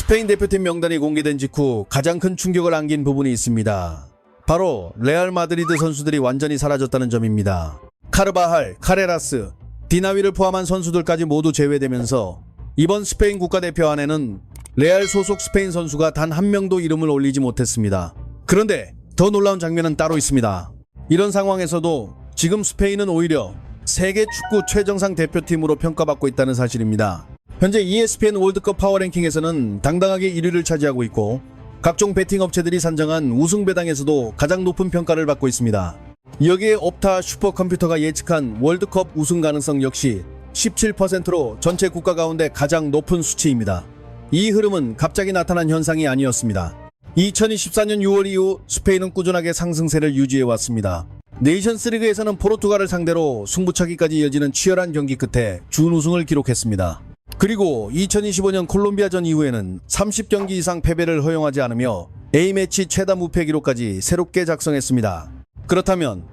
스페인 대표팀 명단이 공개된 직후 가장 큰 충격을 안긴 부분이 있습니다. 바로 레알 마드리드 선수들이 완전히 사라졌다는 점입니다. 카르바할, 카레라스, 디나위를 포함한 선수들까지 모두 제외되면서 이번 스페인 국가대표 안에는 레알 소속 스페인 선수가 단 한 명도 이름을 올리지 못했습니다. 그런데 더 놀라운 장면은 따로 있습니다. 이런 상황에서도 지금 스페인은 오히려 세계 축구 최정상 대표팀으로 평가받고 있다는 사실입니다. 현재 ESPN 월드컵 파워랭킹에서는 당당하게 1위를 차지하고 있고 각종 베팅 업체들이 산정한 우승 배당에서도 가장 높은 평가를 받고 있습니다. 여기에 옵타 슈퍼컴퓨터가 예측한 월드컵 우승 가능성 역시 17%로 전체 국가 가운데 가장 높은 수치입니다. 이 흐름은 갑자기 나타난 현상이 아니었습니다. 2024년 6월 이후 스페인은 꾸준하게 상승세를 유지해왔습니다. 네이션스리그에서는 포르투갈을 상대로 승부차기까지 이어지는 치열한 경기 끝에 준우승을 기록했습니다. 그리고 2025년 콜롬비아전 이후에는 30경기 이상 패배를 허용하지 않으며 A매치 최다 무패 기록까지 새롭게 작성했습니다. 그렇다면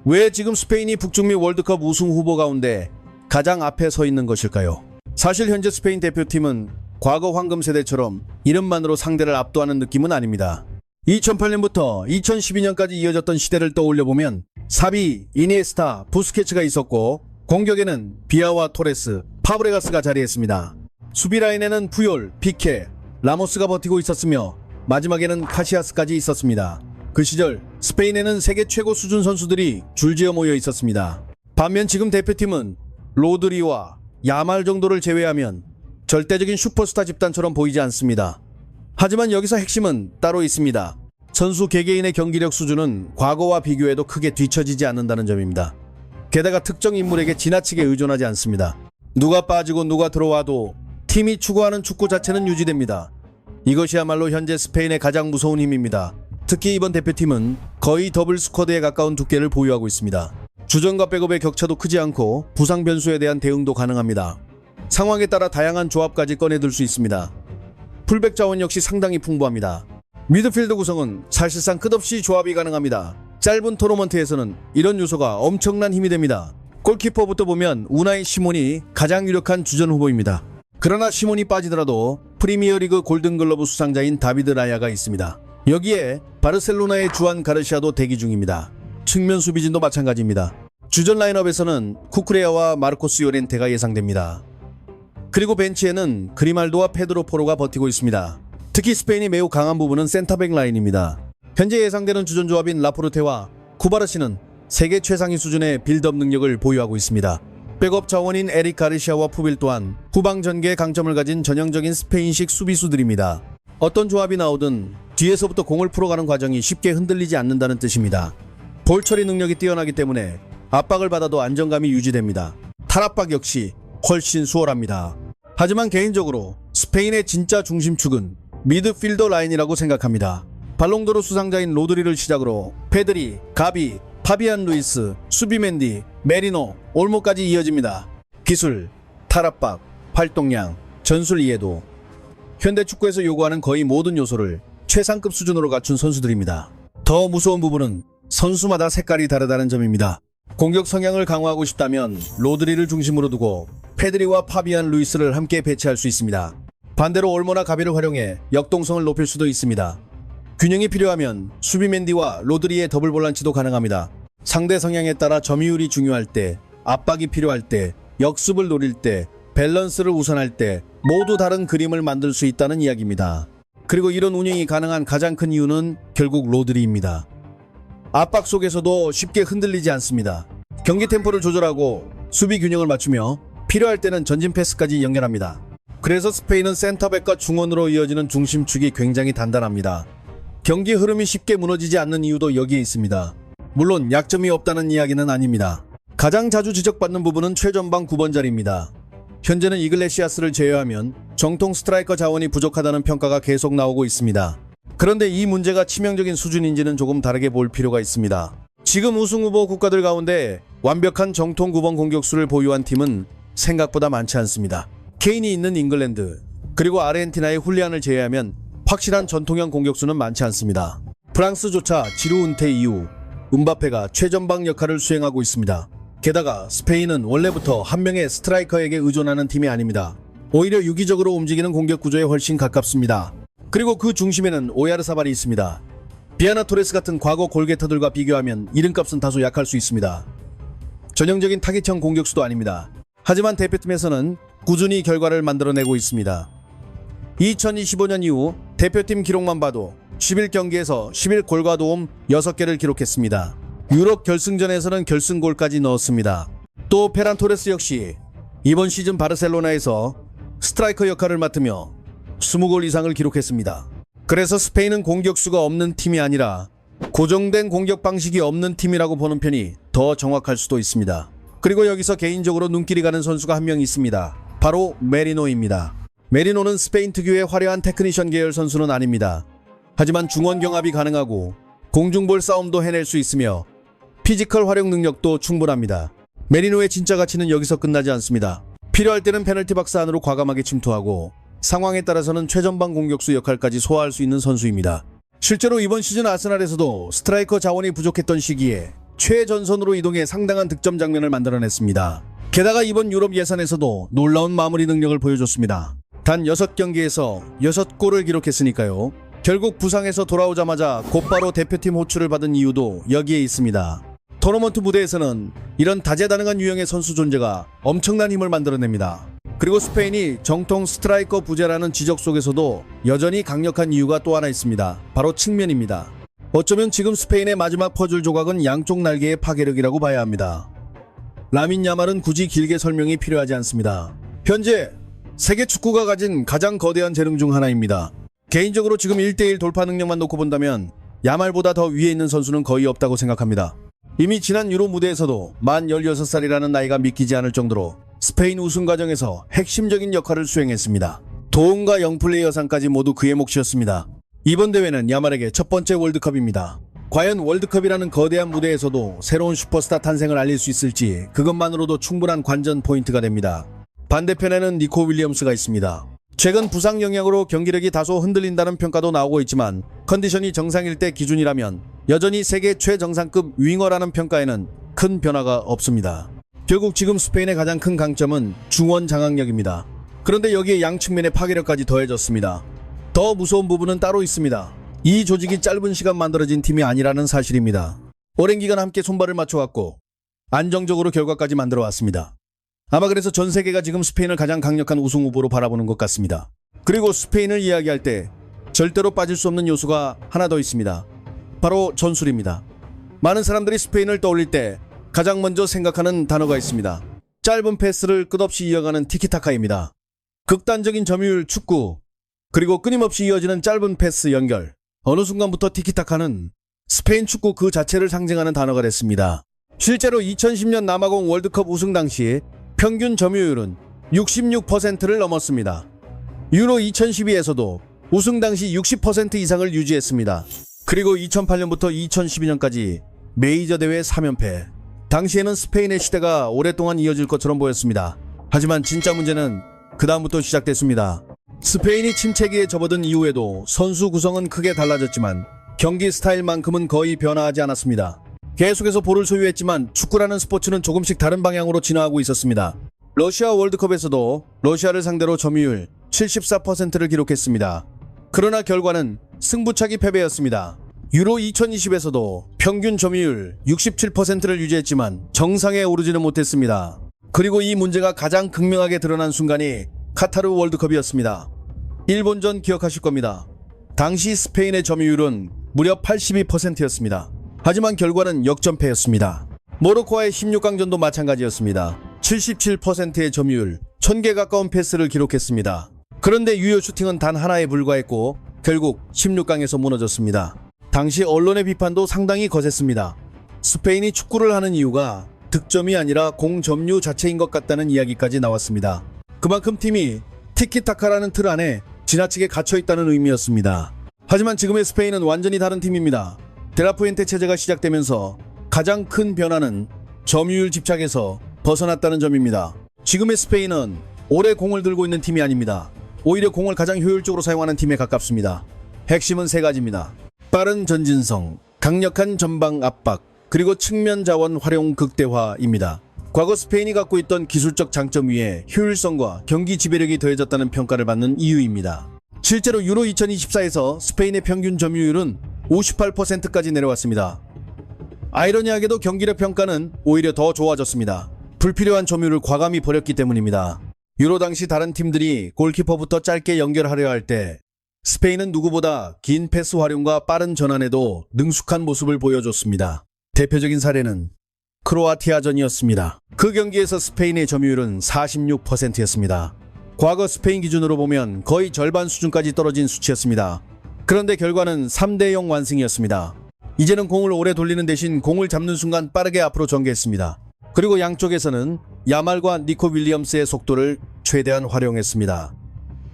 왜 지금 스페인이 북중미 월드컵 우승 후보 가운데 가장 앞에 서 있는 것일까요? 사실 현재 스페인 대표팀은 과거 황금 세대처럼 이름만으로 상대를 압도하는 느낌은 아닙니다. 2008년부터 2012년까지 이어졌던 시대를 떠올려보면 사비, 이니에스타, 부스케츠가 있었고 공격에는 비아와 토레스, 파브레가스가 자리했습니다. 수비 라인에는 푸yor, 피케, 라모스가 버티고 있었으며 마지막에는 카시아스까지 있었습니다. 그 시절 스페인에는 세계 최고 수준 선수들이 줄지어 모여 있었습니다. 반면 지금 대표팀은 로드리와 야말 정도를 제외하면 절대적인 슈퍼스타 집단처럼 보이지 않습니다. 하지만 여기서 핵심은 따로 있습니다. 선수 개개인의 경기력 수준은 과거와 비교해도 크게 뒤처지지 않는다는 점입니다. 게다가 특정 인물에게 지나치게 의존하지 않습니다. 누가 빠지고 누가 들어와도 팀이 추구하는 축구 자체는 유지됩니다. 이것이야말로 현재 스페인의 가장 무서운 힘입니다. 특히 이번 대표팀은 거의 더블 스쿼드에 가까운 두께를 보유하고 있습니다. 주전과 백업의 격차도 크지 않고 부상 변수에 대한 대응도 가능합니다. 상황에 따라 다양한 조합까지 꺼내들 수 있습니다. 풀백 자원 역시 상당히 풍부합니다. 미드필드 구성은 사실상 끝없이 조합이 가능합니다. 짧은 토너먼트에서는 이런 요소가 엄청난 힘이 됩니다. 골키퍼부터 보면 우나이 시몬이 가장 유력한 주전 후보입니다. 그러나 시몬이 빠지더라도 프리미어리그 골든글러브 수상자인 다비드 라야가 있습니다. 여기에 바르셀로나의 주안 가르시아도 대기 중입니다. 측면 수비진도 마찬가지입니다. 주전 라인업에서는 쿠쿠레아와 마르코스 요렌테가 예상됩니다. 그리고 벤치에는 그리말도와 페드로 포로가 버티고 있습니다. 특히 스페인이 매우 강한 부분은 센터백 라인입니다. 현재 예상되는 주전 조합인 라포르테와 쿠바르시는 세계 최상위 수준의 빌드업 능력을 보유하고 있습니다. 백업 자원인 에릭 가르시아와 푸빌 또한 후방 전개의 강점을 가진 전형적인 스페인식 수비수들입니다. 어떤 조합이 나오든 뒤에서부터 공을 풀어가는 과정이 쉽게 흔들리지 않는다는 뜻입니다. 볼 처리 능력이 뛰어나기 때문에 압박을 받아도 안정감이 유지됩니다. 탈압박 역시 훨씬 수월합니다. 하지만 개인적으로 스페인의 진짜 중심축은 미드필더 라인이라고 생각합니다. 발롱도르 수상자인 로드리를 시작으로 페드리, 가비, 파비안 루이스, 수비맨디, 메리노, 올모까지 이어집니다. 기술, 탈압박, 활동량, 전술 이해도, 현대 축구에서 요구하는 거의 모든 요소를 최상급 수준으로 갖춘 선수들입니다. 더 무서운 부분은 선수마다 색깔이 다르다는 점입니다. 공격 성향을 강화하고 싶다면 로드리를 중심으로 두고 페드리와 파비안 루이스를 함께 배치할 수 있습니다. 반대로 올모나 가비를 활용해 역동성을 높일 수도 있습니다. 균형이 필요하면 수비맨디와 로드리의 더블 볼란치도 가능합니다. 상대 성향에 따라 점유율이 중요할 때, 압박이 필요할 때, 역습을 노릴 때, 밸런스를 우선할 때 모두 다른 그림을 만들 수 있다는 이야기입니다. 그리고 이런 운영이 가능한 가장 큰 이유는 결국 로드리입니다. 압박 속에서도 쉽게 흔들리지 않습니다. 경기 템포를 조절하고 수비 균형을 맞추며 필요할 때는 전진 패스까지 연결합니다. 그래서 스페인은 센터백과 중원으로 이어지는 중심축이 굉장히 단단합니다. 경기 흐름이 쉽게 무너지지 않는 이유도 여기에 있습니다. 물론 약점이 없다는 이야기는 아닙니다. 가장 자주 지적받는 부분은 최전방 9번 자리입니다. 현재는 이글레시아스를 제외하면 정통 스트라이커 자원이 부족하다는 평가가 계속 나오고 있습니다. 그런데 이 문제가 치명적인 수준인지는 조금 다르게 볼 필요가 있습니다. 지금 우승 후보 국가들 가운데 완벽한 정통 9번 공격수를 보유한 팀은 생각보다 많지 않습니다. 케인이 있는 잉글랜드, 그리고 아르헨티나의 훌리안을 제외하면 확실한 전통형 공격수는 많지 않습니다. 프랑스조차 지루 은퇴 이후 음바페가 최전방 역할을 수행하고 있습니다. 게다가 스페인은 원래부터 한 명의 스트라이커에게 의존하는 팀이 아닙니다. 오히려 유기적으로 움직이는 공격 구조에 훨씬 가깝습니다. 그리고 그 중심에는 오야르사발이 있습니다. 비아나 토레스 같은 과거 골게터들과 비교하면 이름값은 다소 약할 수 있습니다. 전형적인 타깃형 공격수도 아닙니다. 하지만 대표팀에서는 꾸준히 결과를 만들어내고 있습니다. 2025년 이후 대표팀 기록만 봐도 11경기에서 11골과 도움 6개를 기록했습니다. 유럽 결승전에서는 결승골까지 넣었습니다. 또 페란 토레스 역시 이번 시즌 바르셀로나에서 스트라이커 역할을 맡으며 20골 이상을 기록했습니다. 그래서 스페인은 공격수가 없는 팀이 아니라 고정된 공격 방식이 없는 팀이라고 보는 편이 더 정확할 수도 있습니다. 그리고 여기서 개인적으로 눈길이 가는 선수가 한 명 있습니다. 바로 메리노입니다. 메리노는 스페인 특유의 화려한 테크니션 계열 선수는 아닙니다. 하지만 중원 경합이 가능하고 공중볼 싸움도 해낼 수 있으며 피지컬 활용 능력도 충분합니다. 메리노의 진짜 가치는 여기서 끝나지 않습니다. 필요할 때는 페널티 박스 안으로 과감하게 침투하고 상황에 따라서는 최전방 공격수 역할까지 소화할 수 있는 선수입니다. 실제로 이번 시즌 아스날에서도 스트라이커 자원이 부족했던 시기에 최전선으로 이동해 상당한 득점 장면을 만들어냈습니다. 게다가 이번 유럽 예선에서도 놀라운 마무리 능력을 보여줬습니다. 단 6경기에서 6골을 기록했으니까요. 결국 부상에서 돌아오자마자 곧바로 대표팀 호출을 받은 이유도 여기에 있습니다. 토너먼트 무대에서는 이런 다재다능한 유형의 선수 존재가 엄청난 힘을 만들어냅니다. 그리고 스페인이 정통 스트라이커 부재라는 지적 속에서도 여전히 강력한 이유가 또 하나 있습니다. 바로 측면입니다. 어쩌면 지금 스페인의 마지막 퍼즐 조각은 양쪽 날개의 파괴력이라고 봐야 합니다. 라민 야말은 굳이 길게 설명이 필요하지 않습니다. 현재 세계 축구가 가진 가장 거대한 재능 중 하나입니다. 개인적으로 지금 1대1 돌파 능력만 놓고 본다면 야말보다 더 위에 있는 선수는 거의 없다고 생각합니다. 이미 지난 유로 무대에서도 만 16살이라는 나이가 믿기지 않을 정도로 스페인 우승 과정에서 핵심적인 역할을 수행했습니다. 도움과 영플레이어상까지 모두 그의 몫이었습니다. 이번 대회는 야말에게 첫 번째 월드컵입니다. 과연 월드컵이라는 거대한 무대에서도 새로운 슈퍼스타 탄생을 알릴 수 있을지 그것만으로도 충분한 관전 포인트가 됩니다. 반대편에는 니코 윌리엄스가 있습니다. 최근 부상 영향으로 경기력이 다소 흔들린다는 평가도 나오고 있지만 컨디션이 정상일 때 기준이라면 여전히 세계 최정상급 윙어라는 평가에는 큰 변화가 없습니다. 결국 지금 스페인의 가장 큰 강점은 중원 장악력입니다. 그런데 여기에 양측면의 파괴력까지 더해졌습니다. 더 무서운 부분은 따로 있습니다. 이 조직이 짧은 시간 만들어진 팀이 아니라는 사실입니다. 오랜 기간 함께 손발을 맞춰왔고 안정적으로 결과까지 만들어왔습니다. 아마 그래서 전 세계가 지금 스페인을 가장 강력한 우승 후보로 바라보는 것 같습니다. 그리고 스페인을 이야기할 때 절대로 빠질 수 없는 요소가 하나 더 있습니다. 바로 전술입니다. 많은 사람들이 스페인을 떠올릴 때 가장 먼저 생각하는 단어가 있습니다. 짧은 패스를 끝없이 이어가는 티키타카입니다. 극단적인 점유율 축구, 그리고 끊임없이 이어지는 짧은 패스 연결. 어느 순간부터 티키타카는 스페인 축구 그 자체를 상징하는 단어가 됐습니다. 실제로 2010년 남아공 월드컵 우승 당시 평균 점유율은 66%를 넘었습니다. 유로 2012에서도 우승 당시 60% 이상을 유지했습니다. 그리고 2008년부터 2012년까지 메이저 대회 3연패. 당시에는 스페인의 시대가 오랫동안 이어질 것처럼 보였습니다. 하지만 진짜 문제는 그 다음부터 시작됐습니다. 스페인이 침체기에 접어든 이후에도 선수 구성은 크게 달라졌지만 경기 스타일만큼은 거의 변화하지 않았습니다. 계속해서 볼을 소유했지만 축구라는 스포츠는 조금씩 다른 방향으로 진화하고 있었습니다. 러시아 월드컵에서도 러시아를 상대로 점유율 74%를 기록했습니다. 그러나 결과는 승부차기 패배였습니다. 유로 2020에서도 평균 점유율 67%를 유지했지만 정상에 오르지는 못했습니다. 그리고 이 문제가 가장 극명하게 드러난 순간이 카타르 월드컵이었습니다. 일본전 기억하실 겁니다. 당시 스페인의 점유율은 무려 82%였습니다. 하지만 결과는 역전패였습니다. 모로코와의 16강전도 마찬가지였습니다. 77%의 점유율, 1000개 가까운 패스를 기록했습니다. 그런데 유효 슈팅은 단 하나에 불과했고 결국 16강에서 무너졌습니다. 당시 언론의 비판도 상당히 거셌습니다. 스페인이 축구를 하는 이유가 득점이 아니라 공 점유 자체인 것 같다는 이야기까지 나왔습니다. 그만큼 팀이 티키타카라는 틀 안에 지나치게 갇혀있다는 의미였습니다. 하지만 지금의 스페인은 완전히 다른 팀입니다. 데라푸엔테 체제가 시작되면서 가장 큰 변화는 점유율 집착에서 벗어났다는 점입니다. 지금의 스페인은 오래 공을 들고 있는 팀이 아닙니다. 오히려 공을 가장 효율적으로 사용하는 팀에 가깝습니다. 핵심은 세 가지입니다. 빠른 전진성, 강력한 전방 압박, 그리고 측면 자원 활용 극대화입니다. 과거 스페인이 갖고 있던 기술적 장점 위에 효율성과 경기 지배력이 더해졌다는 평가를 받는 이유입니다. 실제로 유로 2024에서 스페인의 평균 점유율은 58%까지 내려왔습니다. 아이러니하게도 경기력 평가는 오히려 더 좋아졌습니다. 불필요한 점유율을 과감히 버렸기 때문입니다. 유로 당시 다른 팀들이 골키퍼부터 짧게 연결하려 할 때 스페인은 누구보다 긴 패스 활용과 빠른 전환에도 능숙한 모습을 보여줬습니다. 대표적인 사례는 크로아티아전이었습니다. 그 경기에서 스페인의 점유율은 46%였습니다. 과거 스페인 기준으로 보면 거의 절반 수준까지 떨어진 수치였습니다. 그런데 결과는 3대0 완승이었습니다. 이제는 공을 오래 돌리는 대신 공을 잡는 순간 빠르게 앞으로 전개했습니다. 그리고 양쪽에서는 야말과 니코 윌리엄스의 속도를 최대한 활용했습니다.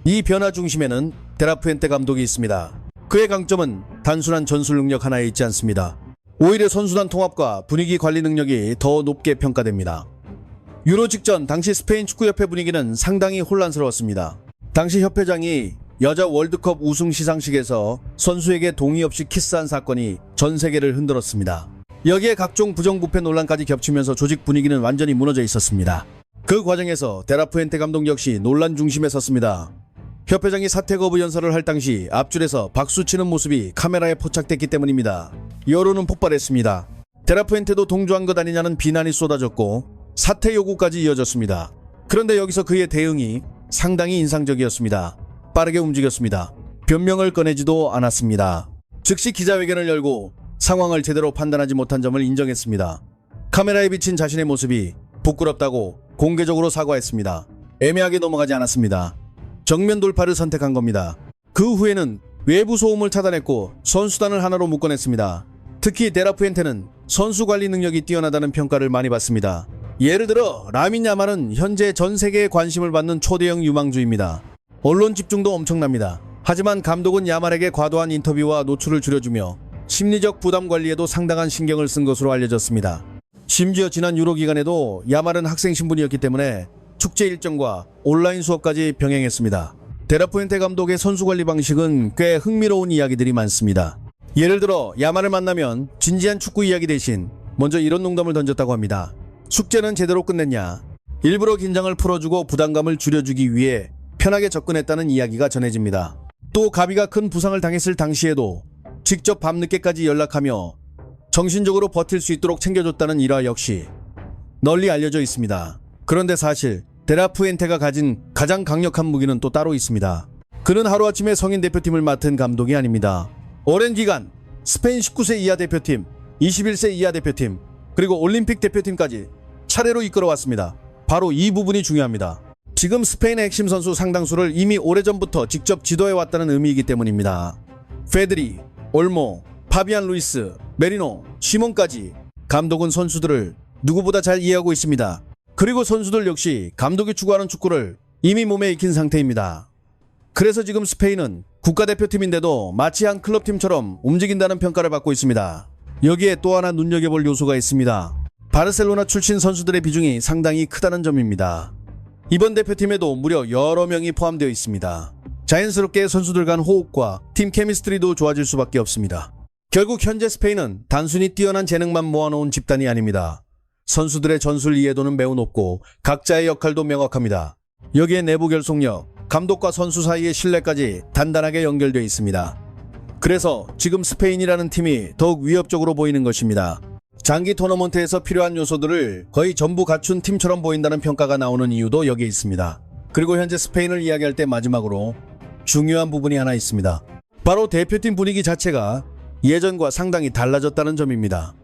이 변화 중심에는 데라푸엔테 감독이 있습니다. 그의 강점은 단순한 전술 능력 하나에 있지 않습니다. 오히려 선수단 통합과 분위기 관리 능력이 더 높게 평가됩니다. 유로 직전 당시 스페인 축구협회 분위기는 상당히 혼란스러웠습니다. 당시 협회장이 여자 월드컵 우승 시상식에서 선수에게 동의 없이 키스한 사건이 전 세계를 흔들었습니다. 여기에 각종 부정부패 논란까지 겹치면서 조직 분위기는 완전히 무너져 있었습니다. 그 과정에서 데라푸엔테 감독 역시 논란 중심에 섰습니다. 협회장이 사퇴 거부 연설을 할 당시 앞줄에서 박수치는 모습이 카메라에 포착됐기 때문입니다. 여론은 폭발했습니다. 데라푸엔테도 동조한 것 아니냐는 비난이 쏟아졌고 사퇴 요구까지 이어졌습니다. 그런데 여기서 그의 대응이 상당히 인상적이었습니다. 빠르게 움직였습니다. 변명을 꺼내지도 않았습니다. 즉시 기자회견을 열고 상황을 제대로 판단하지 못한 점을 인정했습니다. 카메라에 비친 자신의 모습이 부끄럽다고 공개적으로 사과했습니다. 애매하게 넘어가지 않았습니다. 정면 돌파를 선택한 겁니다. 그 후에는 외부 소음을 차단했고 선수단을 하나로 묶어냈습니다. 특히 데라푸엔테는 선수 관리 능력이 뛰어나다는 평가를 많이 받습니다. 예를 들어 라민 야말은 현재 전 세계에 관심을 받는 초대형 유망주입니다. 언론 집중도 엄청납니다. 하지만 감독은 야말에게 과도한 인터뷰와 노출을 줄여주며 심리적 부담 관리에도 상당한 신경을 쓴 것으로 알려졌습니다. 심지어 지난 유로 기간에도 야말은 학생 신분이었기 때문에 축제 일정과 온라인 수업까지 병행했습니다. 데라푸엔테 감독의 선수 관리 방식은 꽤 흥미로운 이야기들이 많습니다. 예를 들어 야말을 만나면 진지한 축구 이야기 대신 먼저 이런 농담을 던졌다고 합니다. 숙제는 제대로 끝냈냐? 일부러 긴장을 풀어주고 부담감을 줄여주기 위해 편하게 접근했다는 이야기가 전해집니다. 또 가비가 큰 부상을 당했을 당시에도 직접 밤늦게까지 연락하며 정신적으로 버틸 수 있도록 챙겨줬다는 일화 역시 널리 알려져 있습니다. 그런데 사실 데라푸엔테가 가진 가장 강력한 무기는 또 따로 있습니다. 그는 하루아침에 성인 대표팀을 맡은 감독이 아닙니다. 오랜 기간 스페인 19세 이하 대표팀, 21세 이하 대표팀, 그리고 올림픽 대표팀까지 차례로 이끌어왔습니다. 바로 이 부분이 중요합니다. 지금 스페인의 핵심 선수 상당수를 이미 오래전부터 직접 지도해왔다는 의미이기 때문입니다. 페드리, 올모, 파비안 루이스, 메리노, 시몬까지 감독은 선수들을 누구보다 잘 이해하고 있습니다. 그리고 선수들 역시 감독이 추구하는 축구를 이미 몸에 익힌 상태입니다. 그래서 지금 스페인은 국가대표팀인데도 마치 한 클럽팀처럼 움직인다는 평가를 받고 있습니다. 여기에 또 하나 눈여겨볼 요소가 있습니다. 바르셀로나 출신 선수들의 비중이 상당히 크다는 점입니다. 이번 대표팀에도 무려 여러 명이 포함되어 있습니다. 자연스럽게 선수들 간 호흡과 팀 케미스트리도 좋아질 수밖에 없습니다. 결국 현재 스페인은 단순히 뛰어난 재능만 모아놓은 집단이 아닙니다. 선수들의 전술 이해도는 매우 높고 각자의 역할도 명확합니다. 여기에 내부 결속력, 감독과 선수 사이의 신뢰까지 단단하게 연결되어 있습니다. 그래서 지금 스페인이라는 팀이 더욱 위협적으로 보이는 것입니다. 장기 토너먼트에서 필요한 요소들을 거의 전부 갖춘 팀처럼 보인다는 평가가 나오는 이유도 여기에 있습니다. 그리고 현재 스페인을 이야기할 때 마지막으로 중요한 부분이 하나 있습니다. 바로 대표팀 분위기 자체가 예전과 상당히 달라졌다는 점입니다.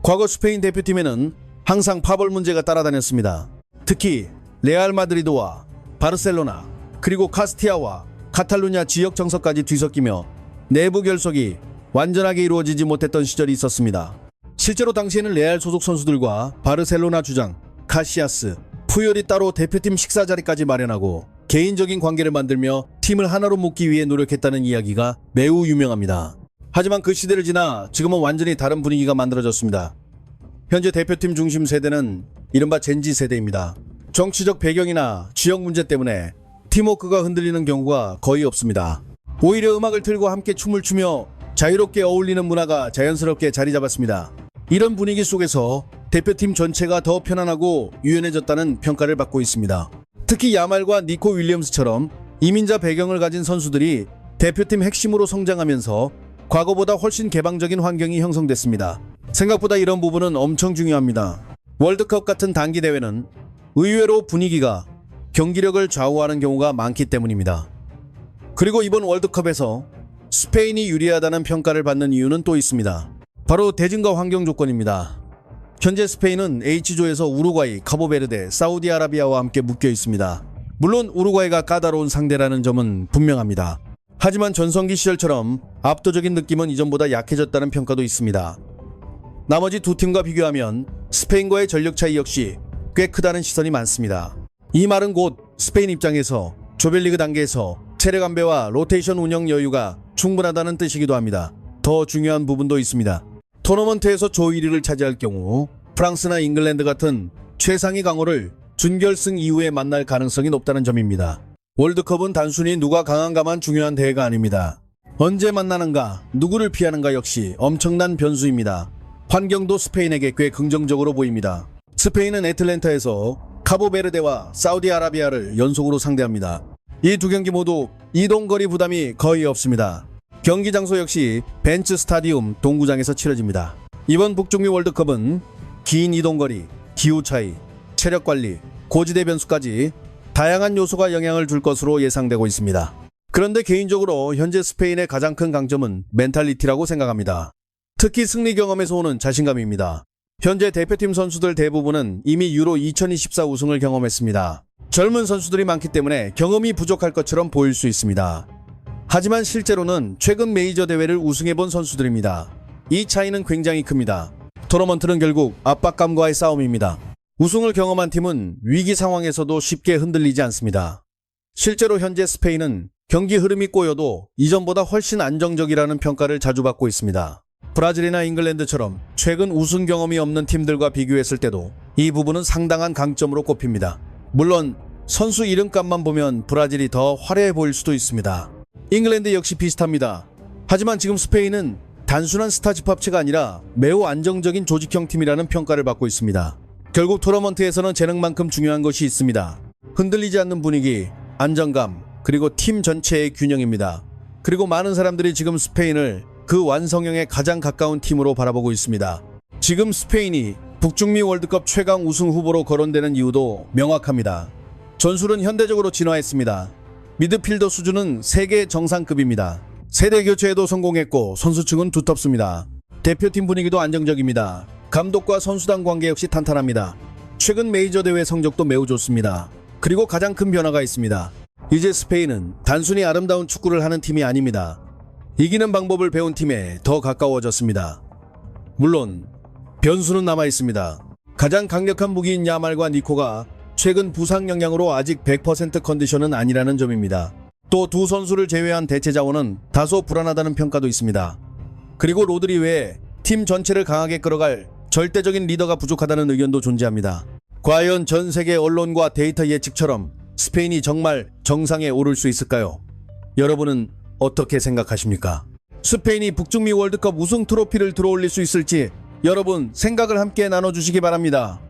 과거 스페인 대표팀에는 항상 파벌 문제가 따라다녔습니다. 특히 레알 마드리드와 바르셀로나, 그리고 카스티아와 카탈루냐 지역 정서까지 뒤섞이며 내부 결속이 완전하게 이루어지지 못했던 시절이 있었습니다. 실제로 당시에는 레알 소속 선수들과 바르셀로나 주장 카시아스, 푸열이 따로 대표팀 식사 자리까지 마련하고 개인적인 관계를 만들며 팀을 하나로 묶기 위해 노력했다는 이야기가 매우 유명합니다. 하지만 그 시대를 지나 지금은 완전히 다른 분위기가 만들어졌습니다. 현재 대표팀 중심 세대는 이른바 젠지 세대입니다. 정치적 배경이나 지역 문제 때문에 팀워크가 흔들리는 경우가 거의 없습니다. 오히려 음악을 틀고 함께 춤을 추며 자유롭게 어울리는 문화가 자연스럽게 자리 잡았습니다. 이런 분위기 속에서 대표팀 전체가 더 편안하고 유연해졌다는 평가를 받고 있습니다. 특히 야말과 니코 윌리엄스처럼 이민자 배경을 가진 선수들이 대표팀 핵심으로 성장하면서 과거보다 훨씬 개방적인 환경이 형성됐습니다. 생각보다 이런 부분은 엄청 중요합니다. 월드컵 같은 단기 대회는 의외로 분위기가 경기력을 좌우하는 경우가 많기 때문입니다. 그리고 이번 월드컵에서 스페인이 유리하다는 평가를 받는 이유는 또 있습니다. 바로 대진과 환경 조건입니다. 현재 스페인은 H조에서 우루과이, 카보베르데, 사우디아라비아와 함께 묶여 있습니다. 물론 우루과이가 까다로운 상대라는 점은 분명합니다. 하지만 전성기 시절처럼 압도적인 느낌은 이전보다 약해졌다는 평가도 있습니다. 나머지 두 팀과 비교하면 스페인과의 전력 차이 역시 꽤 크다는 시선이 많습니다. 이 말은 곧 스페인 입장에서 조별리그 단계에서 체력 안배와 로테이션 운영 여유가 충분하다는 뜻이기도 합니다. 더 중요한 부분도 있습니다. 토너먼트에서 조 1위를 차지할 경우 프랑스나 잉글랜드 같은 최상위 강호를 준결승 이후에 만날 가능성이 높다는 점입니다. 월드컵은 단순히 누가 강한가만 중요한 대회가 아닙니다. 언제 만나는가, 누구를 피하는가 역시 엄청난 변수입니다. 환경도 스페인에게 꽤 긍정적으로 보입니다. 스페인은 애틀랜타에서 카보베르데와 사우디아라비아를 연속으로 상대합니다. 이 두 경기 모두 이동거리 부담이 거의 없습니다. 경기 장소 역시 벤츠 스타디움 동구장에서 치러집니다. 이번 북중미 월드컵은 긴 이동거리, 기후 차이, 체력 관리, 고지대 변수까지 다양한 요소가 영향을 줄 것으로 예상되고 있습니다. 그런데 개인적으로 현재 스페인의 가장 큰 강점은 멘탈리티라고 생각합니다. 특히 승리 경험에서 오는 자신감입니다. 현재 대표팀 선수들 대부분은 이미 유로 2024 우승을 경험했습니다. 젊은 선수들이 많기 때문에 경험이 부족할 것처럼 보일 수 있습니다. 하지만 실제로는 최근 메이저 대회를 우승해본 선수들입니다. 이 차이는 굉장히 큽니다. 토너먼트는 결국 압박감과의 싸움입니다. 우승을 경험한 팀은 위기 상황에서도 쉽게 흔들리지 않습니다. 실제로 현재 스페인은 경기 흐름이 꼬여도 이전보다 훨씬 안정적이라는 평가를 자주 받고 있습니다. 브라질이나 잉글랜드처럼 최근 우승 경험이 없는 팀들과 비교했을 때도 이 부분은 상당한 강점으로 꼽힙니다. 물론 선수 이름값만 보면 브라질이 더 화려해 보일 수도 있습니다. 잉글랜드 역시 비슷합니다. 하지만 지금 스페인은 단순한 스타 집합체가 아니라 매우 안정적인 조직형 팀이라는 평가를 받고 있습니다. 결국 토너먼트에서는 재능만큼 중요한 것이 있습니다. 흔들리지 않는 분위기, 안정감, 그리고 팀 전체의 균형입니다. 그리고 많은 사람들이 지금 스페인을 그 완성형에 가장 가까운 팀으로 바라보고 있습니다. 지금 스페인이 북중미 월드컵 최강 우승 후보로 거론되는 이유도 명확합니다. 전술은 현대적으로 진화했습니다. 미드필더 수준은 세계 정상급입니다. 세대 교체에도 성공했고 선수층은 두텁습니다. 대표팀 분위기도 안정적입니다. 감독과 선수단 관계 역시 탄탄합니다. 최근 메이저 대회 성적도 매우 좋습니다. 그리고 가장 큰 변화가 있습니다. 이제 스페인은 단순히 아름다운 축구를 하는 팀이 아닙니다. 이기는 방법을 배운 팀에 더 가까워졌습니다. 물론 변수는 남아 있습니다. 가장 강력한 무기인 야말과 니코가 최근 부상 영향으로 아직 100% 컨디션은 아니라는 점입니다. 또 두 선수를 제외한 대체 자원은 다소 불안하다는 평가도 있습니다. 그리고 로드리 외에 팀 전체를 강하게 끌어갈 절대적인 리더가 부족하다는 의견도 존재합니다. 과연 전 세계 언론과 데이터 예측처럼 스페인이 정말 정상에 오를 수 있을까요? 여러분은 어떻게 생각하십니까? 스페인이 북중미 월드컵 우승 트로피를 들어올릴 수 있을지 여러분 생각을 함께 나눠주시기 바랍니다.